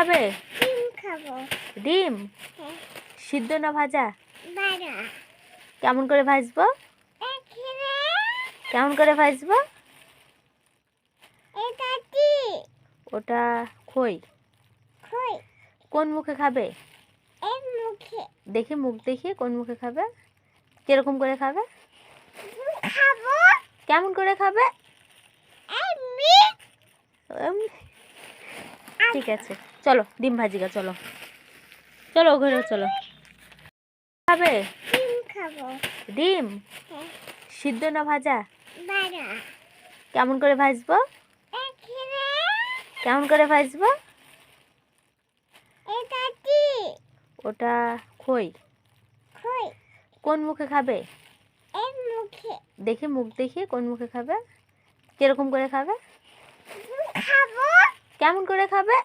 খাবে? ডিম খাবো। ডিম হ্যাঁ। সিদ্ধ না ভাজা? ভাজা। কেমন করে ভাজবো? এখানে কেমন করে ভাজবো? এটা কি? ওটা খই। খই। কোন মুখে খাবে? এই মুখে। দেখি মুখ দেখি কোন মুখে খাবে। কিরকম করে খাবে? খাবো। কেমন করে খাবে? এমনি। উম, ঠিক আছে, চলো ডিম ভাজিগা, চলো চলো ঘরে চলো। খাবে? ডিম খাবো। ডিম হ্যাঁ। সিদ্ধ না ভাজা? ভাজা। কেমন করে ভাজবো? এখানে কেমন করে ভাজবো? এটা কি? ওটা খই। খই। কোন মুখে খাবে? এই মুখে। দেখি মুখ দেখি কোন মুখে খাবে। কিরকম করে খাবে? খাবো। কেমন করে খাবে?